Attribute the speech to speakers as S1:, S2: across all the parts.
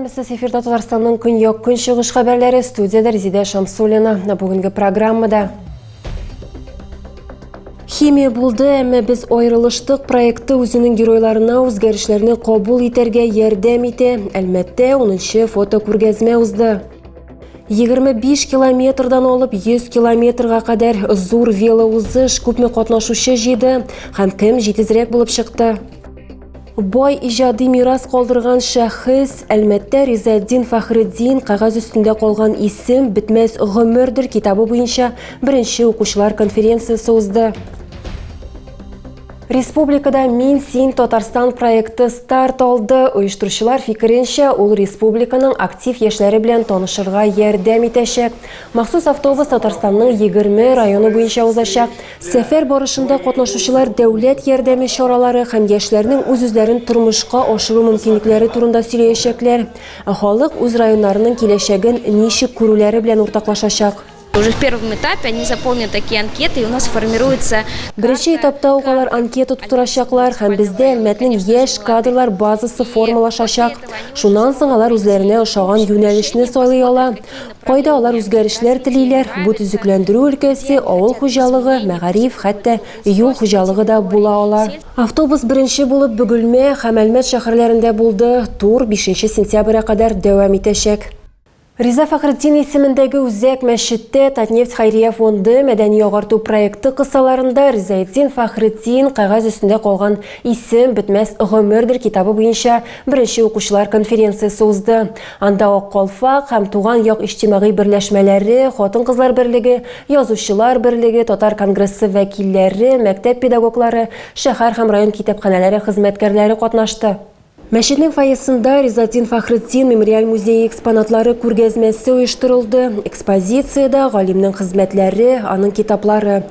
S1: Сәләмәтсез, эфирда Татарстанның көньяк-көнчыгыш хәбәрләре, студияда Резида Шамсуллина. Бүгенге программада химия булды, әмма без аерылыштык проекты үзенең геройларына үзгәрешләрне кабул итәргә ярдәм итә. Әлбәттә, 10нчы фотокүргәзмә узды. 25 километрдан алып 100 километрга кадәр зур велоузыш күпме катнашучы җыйды һәм кем җитезрәк булып чыкты. Бай иҗади мирас калдырган шәхес, әлбәттә, Ризаэддин Фәхретдин кагаз өстендә калган исем бетмәс гомердер китабы буенча беренче укучылар конференциясе узды. Республикада «Мин син Татарстан» проекты старт алды. Оештыручылар фикеренчә, ул республиканың актив яшьләре белән танышырга ярдәм итәчәк. Махсус автобус Татарстанның 20 районы буенча узачак. Сәфәр барышында катнашучылар дәүләт ярдәме чаралары һәм яшьләрнең үз-үзләрен тормышка ашыру мөмкинлекләре турында сөйләячәкләр. Халык үз районнарының киләчәген ничек күрүләре белән уртаклашачак.
S2: Уже в первом этапе они заполнят такие анкеты, и у нас формируется...
S1: Беренче этапта угалар анкета тутырачаклар һәм бездә әлмәтнең яшь кадрлар базасы формалашачак. Шуннан соң алар үзләренә ошаган юнәлешне сайлый ала. Кайда алар үзгәрешләр телиләр? Бу төзекләндерү өлкәсе, авыл хуҗалыгы, мәгариф, хәтта юл хуҗалыгы да була ала. Автобус беренче булып Бөгелмә һәм Әлмәт шәһәрләрендә булды. Тур 5 сентябрьгә кадәр дәвам итәчәк. Риза Фәхретдин исемендәге үзәк мәчеттә Татнефть хәйрия фонды мәдәни яңарту проекты кысаларында Ризаэддин Фәхретдин кагаз өстендә калган исем бетмәс гомердер китабы буенча беренче укучылар конференциясе узды. Анда Ак Калфак һәм Туган як иҗтимагый берләшмәләре, хатын-кызлар берлеге, язучылар берлеге, Татар конгрессы вәкилләре, мәктәп педагоглары, шәһәр һәм район китапханәләре хезмәткәрләре катнашты. Мәчетнең фойесында Ризаэддин Фәхретдин мемориаль музее экспонатлары күргәзмәсе оештырылды. Экспозицияда галимнең хезмәтләре, аның китаплары.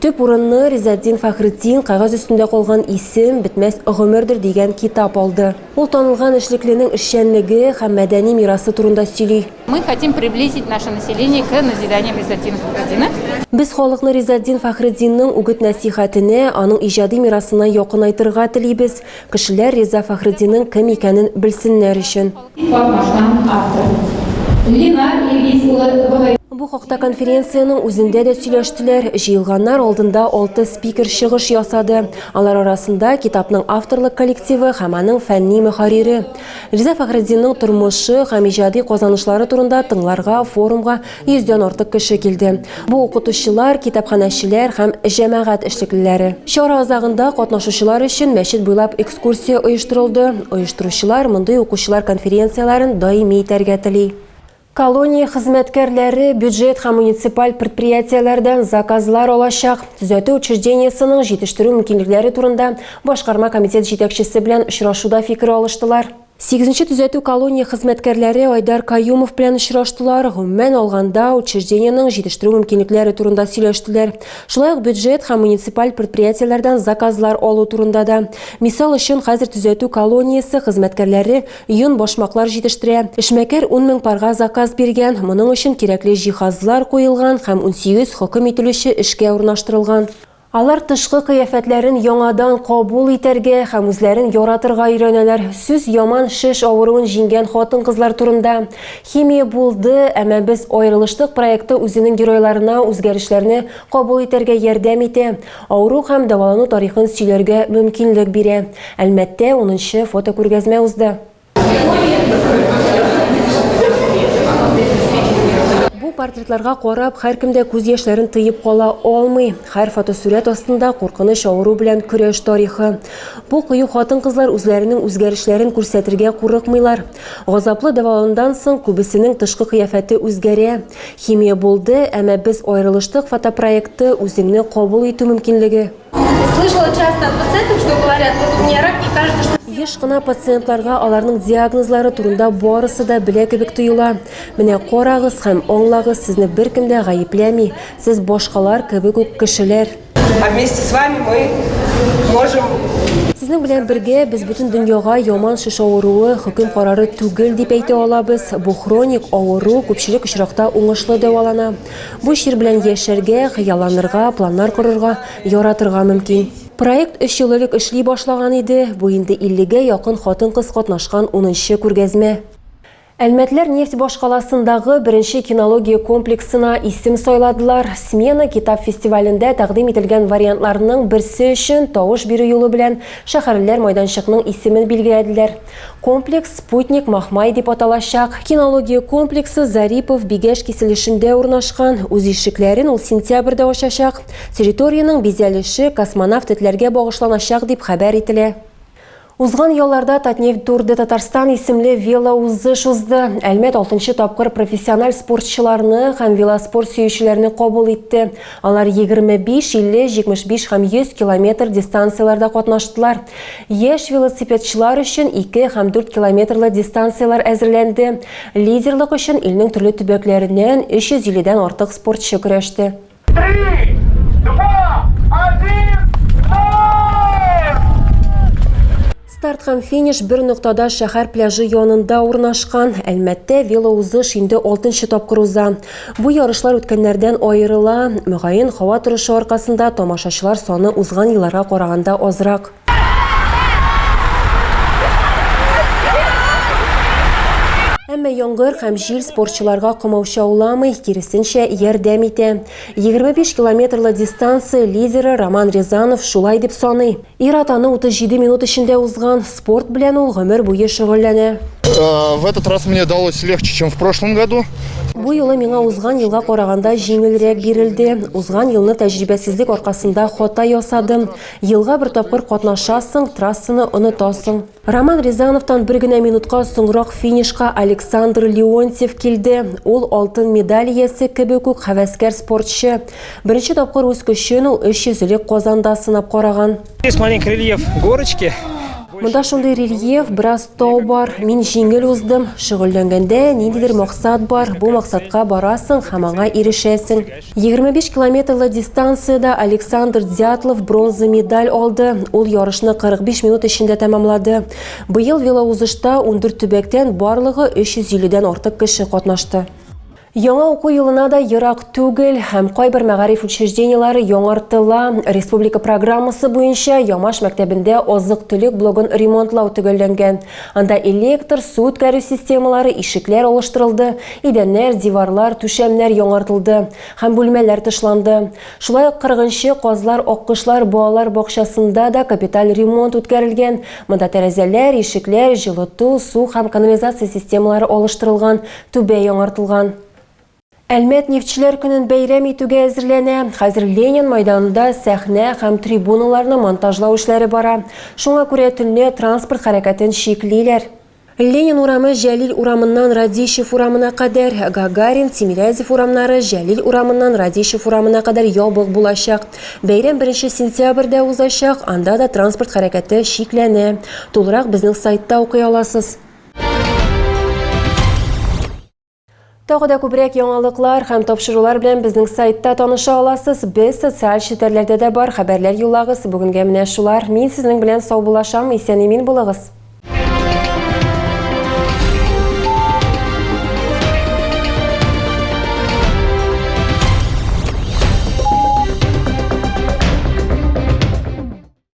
S1: Төп урынны Ризаэддин Фәхретдин кагаз өстендә калган исем бетмәс гомердер дигән китап алды. Ул танылган эшлекленең эшчәнлеге һәм мәдәни мирасы турында сөйли.
S3: Мы хотим приблизить наше население к назиданиям Ризаэддина Фәхретдина.
S1: Без халыкны Ризаэддин Фәхретдинның үгет-нәсихәтенә, аның иҗади мирасына якынайтырга телибез. Кешеләр Риза Фәхретдинның кем икәнен белсеннәр өчен. Бу хакта конференциянең үзендә дә сөйләштеләр. Җыелганнар алдында 6 спикер чыгыш ясады. Алар арасында китапның авторлык коллективы һәм аның фәнни мөхәррире. Риза Фәхретдинның тормышы һәм иҗади казанышлары турында тыңларга форумга 100дән артык кеше килде. Бу укытучылар, китапханәчеләр һәм җәмәгать эшлеклеләре. Чара азагында катнашучылар өчен мәчет буйлап экскурсия оештырылды. Оештыручылар мондый укучылар конференцияларын даими итәргә тели. Колония хезмәткәрләре бюджет һәм муниципаль предприятияләрдән заказлар алачак. Төзәтү учреждениесенең җитештерү мөмкинлекләре турында башкарма комитет җитәкчесе белән очрашуда фикер алыштылар. 8нче төзәтү колония хезмәткәрләре Айдар Каюмов белән очраштылар. Гомумән алганда учреждениенең җитештерү мөмкинлекләре турында сөйләштеләр. Шулай ук бюджет һәм муниципаль предприятияләрдән заказлар алу турында да. Мисал өчен, хәзер төзәтү колониясе хезмәткәрләре йон башмаклар җитештерә. Эшмәкәр 10 мең парга заказ биргән. Моның өчен кирәкле җиһазлар куелган һәм 18 хөкем ителүче эшкә урнаштырылган. Алар тышкы кыяфәтләрен яңадан кабул итәргә һәм үзләрен яратырга өйрәнәләр. Сүз яман шеш авыруын җиңгән хатын-кызлар турында. Химия булды, әмма без аерылыштык проекты үзенең геройларына үзгәрешләрне кабул итәргә ярдәм итә. Авыру һәм дәвалану тарихын сөйләргә мөмкинлек бирә. Әлбәттә, 10нчы фотокүргәзмә узды. Портретларга карап, һәркемдә күз яшьләрен тыеп кала алмый. Һәр фотосурәт астында куркыныч авыру белән көрәш тарихы. Бу кыю хатын-кызлар үзләренең үзгәрешләрен күрсәтергә курыкмыйлар. Газаплы дәваландан соң күбесенең тышкы кыяфәте үзгәрә. Химия булды, әмма без аерылыштык фотопроекты үзеңне кабул итү мөмкинлеге.
S4: Слышала часто от пациентов, что говорят, вот у меня рак, и кажется, что...
S1: Еш кына пациентларга аларның диагнозлары турында барысы да белә кебек тоела. Менә карагыз һәм аңлагыз, сезне беркем дә гаепләми. Сез башкалар кебек үк кешеләр.
S5: А вместе с вами мы можем...
S1: Сезнең белән бергә без бөтен дөньяга яман шеш авыруы хөкем карары түгел дип әйтә алабыз. Бу хроник авыру күпчелек очракта уңышлы дәвалана. Бу чир белән яшәргә, хыялланырга, планнар корырга, яратырга мөмкин. Проект 3 ел элек эшли башлаган иде. Бу инде 50гә якын хатын-кыз катнашкан 10нчы күргәзмә. Әлмәтләр нефть башкаласындагы беренче кинология комплексына исем сайладылар. Смена китап фестивалендә тәкъдим ителгән вариантларның берсе өчен тавыш бирү юлы белән шәһәрләр майданчыкның исемен билгеләделәр. Комплекс Спутник Махмай дип аталачак. Кинология комплексы Зарипов Бигәш киселешендә урнашкан. Үз ишекләрен ул сентябрьдә ачачак. Территорияның бизәлеше космонавт этләргә багышланачак дип хәбәр ителә. Узган елларда Татнефть Тур де Татарстан исемле велоузыш узды. Әлмәт 6-нчы тапкыр профессиональ спортчыларны һәм велоспорт сөючеләрне кабул итте. Алар 25, 50, 75 һәм 100 километр дистанцияларда катнаштылар. Яшь велосипедчылар өчен 2 һәм 4 километрлы дистанциялар әзерләнде. Лидерлык өчен илнең төрле төбәкләреннән 350-дән артык спортчы көрәште.
S6: 3, 2, 1,
S1: Старт һәм финиш бер ноктада шәһәр пляжы янында урнашкан. Әлмәттә велоузыш инде 6-нчы тапкыр уза. Бу ярышлар үткәннәрдән аерыла. Мөгаен, һава торышы аркасында тамашачылар саны узган елларга караганда азрак. Әмма яңгыр һәм җил спортчыларга комаучауламый, киресенчә ярдәм итә. 25 километрлы дистанция лидеры Роман Рязанов шулай дип саный. Ир-атаны 37 минут эчендә узган, спорт белән ул гомер буе шөгыльләнә.
S7: В этот раз мне далось легче, чем в прошлом году.
S1: Бу юлы миңа узган елга караганда җиңелрәк бирелде. Узган елны тәҗрибәсезлек аркасында хата ясадым. Елга бер тапкыр катнашасың, трассаны онытасың. Роман Рязановтан бер генә минутка соңрак финишка Александр Леонтьев килде. Ул алтын медаль иясе кебек үк хәвәскәр спортчы. Беренче тапкыр үз көчен ул 300-лек Казанда сынап караган.
S8: Есть маленький рельеф горочки.
S1: Монда шундый рельеф, бераз тау бар. Мин җиңел уздым. Шөгыльләнгәндә ниндидер максат бар. Бу максатка барасың һәм аңа ирешәсең. 25 километрлы дистанцияда Александр Дятлов бронза медаль алды. Ул ярышны 45 минут эчендә тәмамлады. Быел велоузышта 14 төбәктән барлыгы 350-дән артык кеше катнашты. Яңа уку елына да ерак түгел һәм кайбер мәгариф учреждениялары яңартыла. Республика программасы буенча Ямаш мәктәбендә азык-төлек блогын ремонтлау төгәлләнгән. Анда электр, су үткәрү системалары, ишекләр алыштырылды, идәннәр, диварлар, түшәмнәр яңартылды һәм бүлмәләр тышланды. Шулай ук 40-нчы Казлар Аккышлар балалар бакчасында да капиталь ремонт үткәрелгән. Монда тәрәзәләр, ишекләр, җылыту, су һәм канализация системалары алыштырылган, түбә яңартылган. Әлмәт нефтчеләр көнен бәйрәм итүгә әзерләнә. Хәзер Ленин мәйданында сәхнә һәм трибуналарны монтажлау эшләре бара. Шуңа күрә төнлә транспорт хәрәкәтен шиклиләр. Ленин урамы Җәлил урамыннан Радищев урамына кадәр, Гагарин, Тимирязев урамнары Җәлил урамыннан Радищев урамына кадәр ябык булачак. Бәйрәм 1 сентябрьдә узачак, анда да транспорт хәрәкәте шикләнә. Тулырак безнең сайтта укый аласыз. Тагы да күбрәк яңалыклар һәм тапшырулар белән безнең сайтта таныша аласыз. Без социаль челтәрләрдә дә бар хәбәрләр юллагыз. Бүгенгә менә шулар. Мин сезнең белән сау булашам. Исән-имин булыгыз.